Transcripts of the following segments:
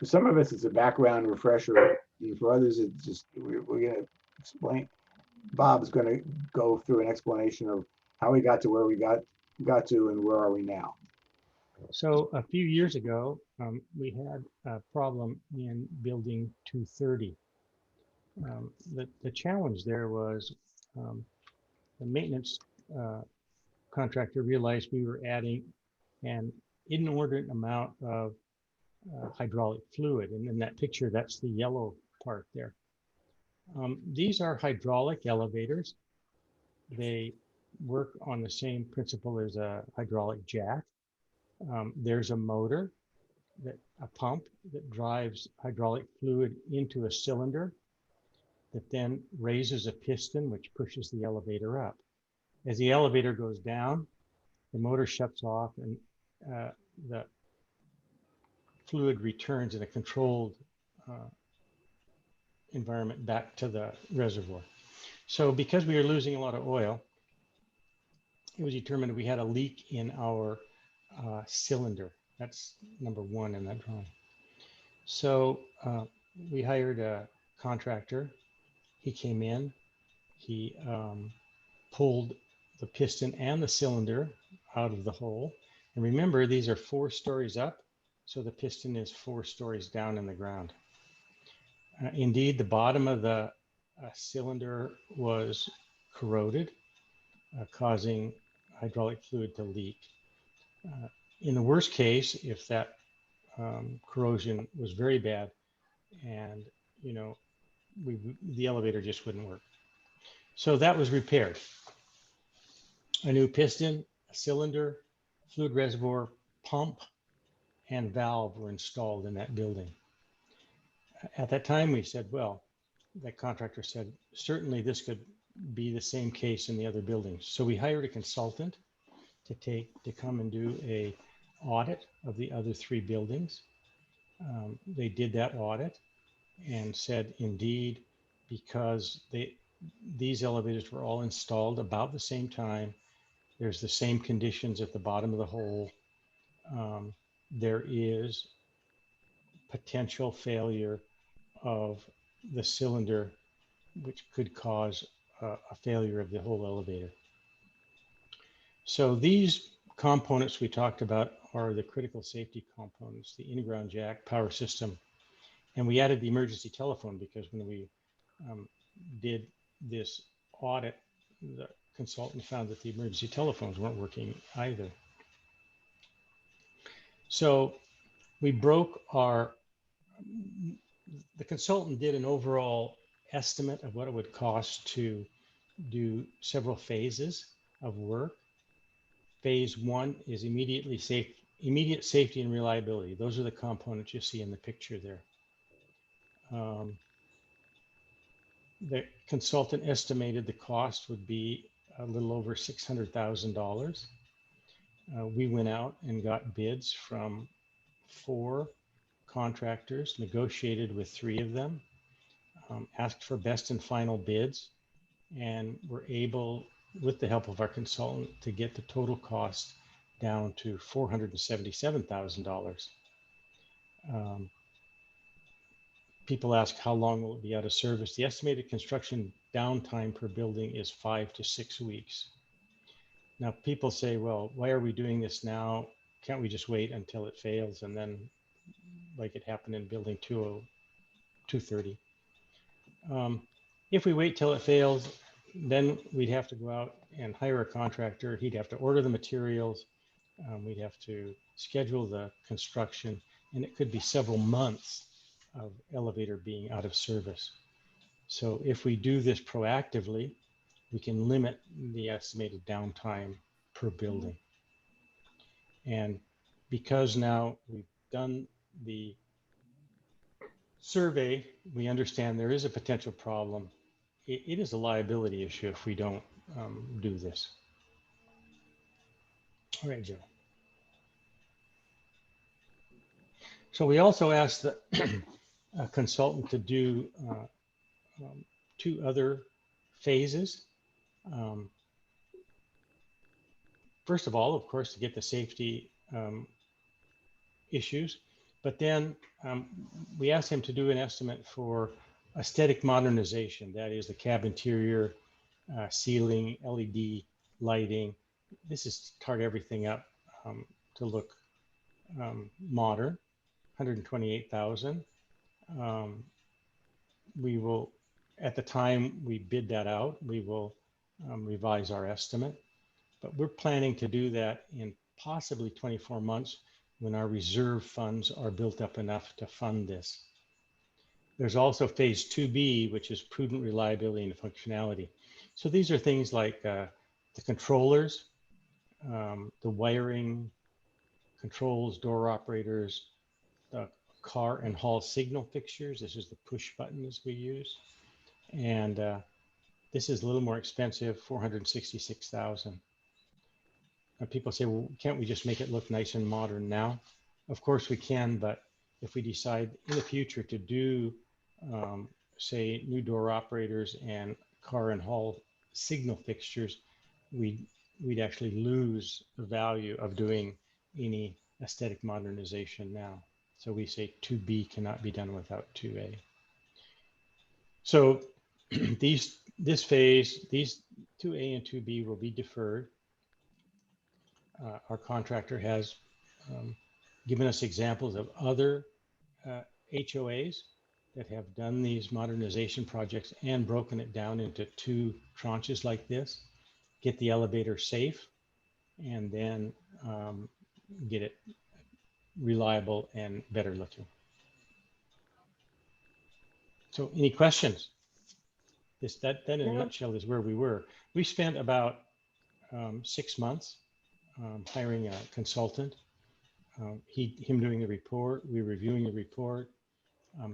For some of us, it's a background refresher, and for others, it's just we're going to explain. Bob's going to go through an explanation of how we got to where we got to, and where are we now. So a few years ago, we had a problem in building 230. The challenge there was the maintenance contractor realized we were adding an inordinate amount of hydraulic fluid. And in that picture, that's the yellow part there. These are hydraulic elevators. They work on the same principle as a hydraulic jack. There's a motor, a pump that drives hydraulic fluid into a cylinder that then raises a piston, which pushes the elevator up. As the elevator goes down, the motor shuts off and the fluid returns in a controlled environment back to the reservoir. So because we were losing a lot of oil, it was determined we had a leak in our cylinder. That's number one in that drawing. So we hired a contractor. He came in, he pulled the piston and the cylinder out of the hole. And remember, these are 4 stories up, so the piston is 4 stories down in the ground. Indeed, the bottom of the cylinder was corroded, causing hydraulic fluid to leak. In the worst case, if that corrosion was very bad, and the elevator just wouldn't work. So that was repaired. A new piston, a cylinder, fluid reservoir, pump, and valve were installed in that building. At that time, we said, well, that contractor said, certainly this could be the same case in the other buildings. So we hired a consultant to come and do a audit of the other 3 buildings. They did that audit and said, indeed, because these elevators were all installed about the same time, there's the same conditions at the bottom of the hole. There is potential failure of the cylinder, which could cause a failure of the whole elevator. So these components we talked about are the critical safety components, the in-ground jack, power system, and we added the emergency telephone because when we did this audit, the consultant found that the emergency telephones weren't working either. So we broke the consultant did an overall estimate of what it would cost to do several phases of work. Phase 1 is immediate safety and reliability. Those are the components you see in the picture there. The consultant estimated the cost would be a little over $600,000. We went out and got bids from 4 contractors, negotiated with 3 of them, asked for best and final bids, and were able, with the help of our consultant, to get the total cost down to $477,000. People ask, how long will it be out of service? The estimated construction downtime per building is 5 to 6 weeks. Now, people say, well, why are we doing this now? Can't we just wait until it fails? And then, like it happened in building 230. If we wait till it fails, then we'd have to go out and hire a contractor. He'd have to order the materials. We'd have to schedule the construction, and it could be several months of elevator being out of service. So if we do this proactively, we can limit the estimated downtime per building. And because now we've done the survey, we understand there is a potential problem. It is a liability issue if we don't do this. All right, Joe. So we also asked the a consultant to do 2 other phases. First of all, of course, to get the safety issues, But then we asked him to do an estimate for aesthetic modernization. That is the cab interior, ceiling, LED lighting. This is to tart everything up to look modern. 128,000. We will, at the time we bid that out, we will revise our estimate. But we're planning to do that in possibly 24 months when our reserve funds are built up enough to fund this. There's also phase 2B, which is prudent reliability and functionality. So these are things like the controllers, the wiring, controls, door operators, the car and hall signal fixtures. This is the push buttons we use. And this is a little more expensive, 466,000. People say, well, can't we just make it look nice and modern now? Of course we can, but if we decide in the future to do, say, new door operators and car and hall signal fixtures, we'd actually lose the value of doing any aesthetic modernization now. So we say 2B cannot be done without 2A. So this phase, these 2A and 2B will be deferred. Our contractor has given us examples of other HOAs that have done these modernization projects and broken it down into 2 tranches like this, get the elevator safe, and then get it reliable and better looking. So any questions? That in a nutshell is where we were. We spent about 6 months hiring a consultant, him doing the report, we reviewing the report,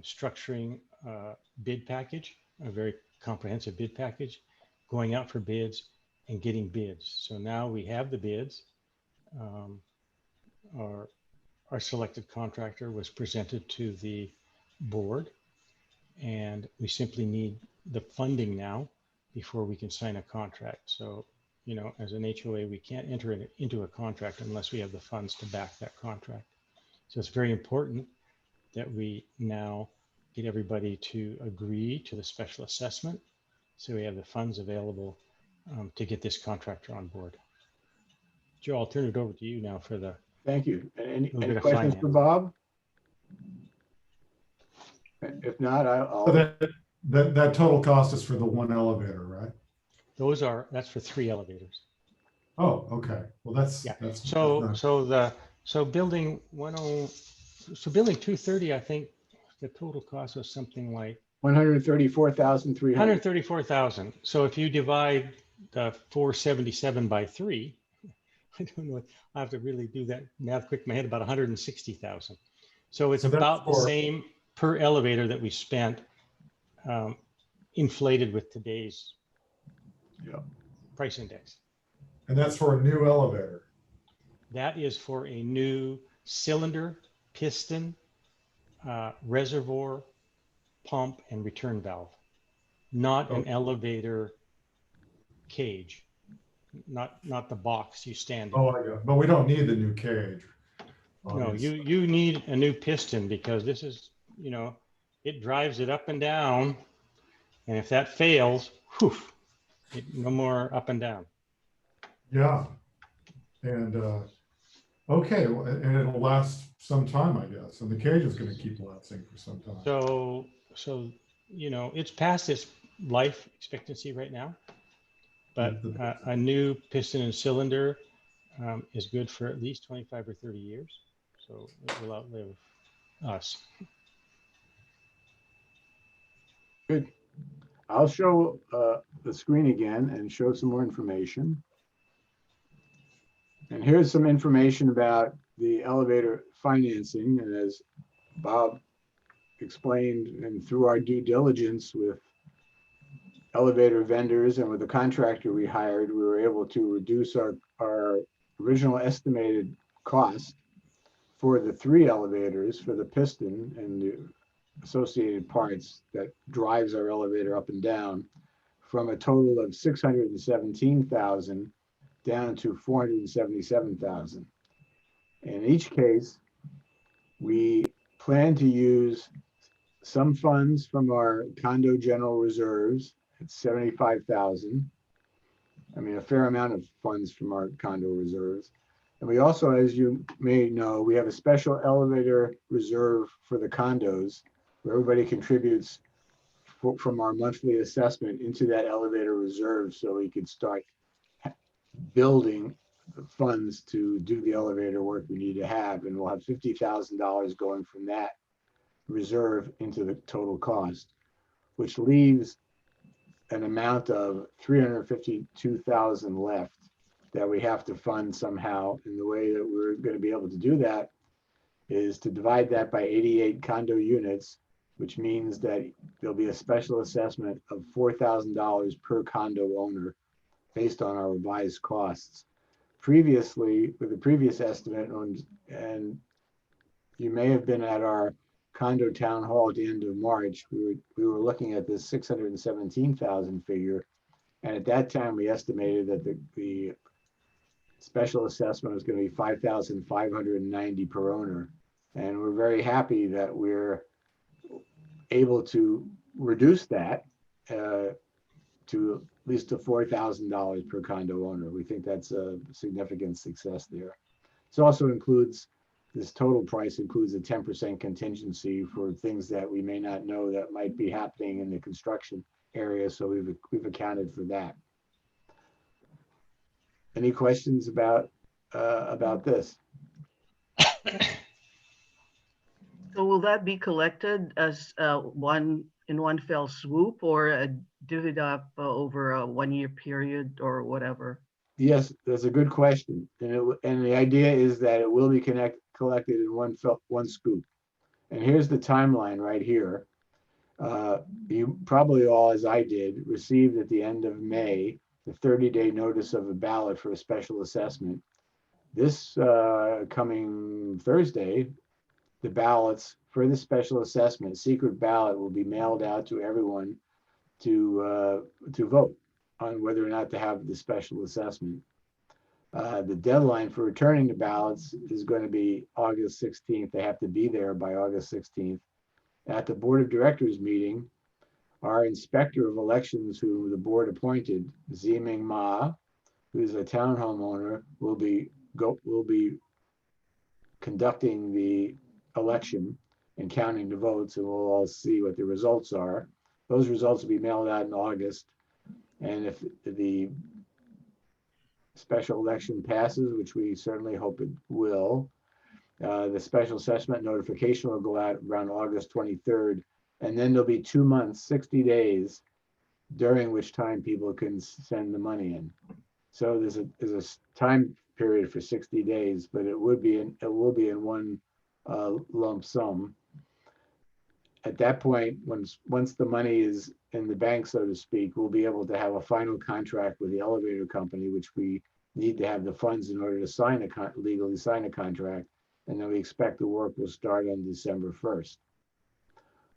structuring a bid package, a very comprehensive bid package, going out for bids and getting bids. So now we have the bids. Our selected contractor was presented to the board, and we simply need the funding now before we can sign a contract. So, you know, as an HOA, we can't enter into a contract unless we have the funds to back that contract. So it's very important that we now get everybody to agree to the special assessment, so we have the funds available to get this contractor on board. Joe, I'll turn it over to you now for the. Thank you. Any questions finance for Bob? If not, I'll. So that total cost is for the 1 elevator, right? That's for 3 elevators. Oh, okay. Well, that's so building 230, I think the total cost was something like 134,300. 134,000. So if you divide the 477 by 3, I don't know, I have to really do that math quick in my head, about 160,000. So it's about the same per elevator that we spent, inflated with today's price index. And that's for a new elevator. That is for a new cylinder, piston, reservoir, pump, and return valve, not an elevator cage, not the box you stand in. Oh, I got it. But we don't need the new cage. Obviously. No, you need a new piston, because this is, you know, it drives it up and down, and if that fails, whew, no more up and down. Yeah, and okay, and it'll last some time, I guess, and the cage is going to keep lasting for some time. So you know, it's past its life expectancy right now, but a new piston and cylinder is good for at least 25 or 30 years, so it will outlive us. Good. I'll show the screen again and show some more information. And here's some information about the elevator financing. And as Bob explained, and through our due diligence with elevator vendors and with the contractor we hired, we were able to reduce our original estimated cost for the 3 elevators, for the piston and the associated parts that drives our elevator up and down, from a total of 617,000 down to 477,000. In each case, we plan to use some funds from our condo general reserves at 75,000. I mean, a fair amount of funds from our condo reserves. And we also, as you may know, we have a special elevator reserve for the condos where everybody contributes from our monthly assessment into that elevator reserve so we could start building funds to do the elevator work we need to have. And we'll have $50,000 going from that reserve into the total cost, which leaves an amount of 352,000 left that we have to fund somehow. And the way that we're going to be able to do that is to divide that by 88 condo units, which means that there'll be a special assessment of $4,000 per condo owner based on our revised costs. Previously, with the previous estimate, and you may have been at our condo town hall at the end of March, we were looking at this 617,000 figure. And at that time, we estimated that the special assessment was going to be 5,590 per owner. And we're very happy that we're able to reduce that to at least to $4,000 per condo owner. We think that's a significant success there. It also includes, this total price includes a 10% contingency for things that we may not know that might be happening in the construction area. So we've accounted for that. Any questions about this? So will that be collected as one fell swoop, or divvied up over a 1-year period or whatever? Yes, that's a good question. And the idea is that it will be collected in one scoop. And here's the timeline right here. You probably all, as I did, received at the end of May the 30-day notice of a ballot for a special assessment. This coming Thursday, the ballots for the special assessment, secret ballot, will be mailed out to everyone to vote on whether or not to have the special assessment. The deadline for returning the ballots is going to be August 16th. They have to be there by August 16th. At the Board of Directors meeting, our inspector of elections, who the board appointed, Ziming Ma, who's a townhome owner, will be conducting the election and counting the votes, and we'll all see what the results are. Those results will be mailed out in August. And if the special election passes, which we certainly hope it will, the special assessment notification will go out around August 23rd. And then there'll be 2 months, 60 days, during which time people can send the money in. So there's a time period for 60 days, but it will be in one lump sum. At that point, once the money is in the bank, so to speak, we'll be able to have a final contract with the elevator company, which we need to have the funds in order to legally sign a contract. And then we expect the work will start on December 1st.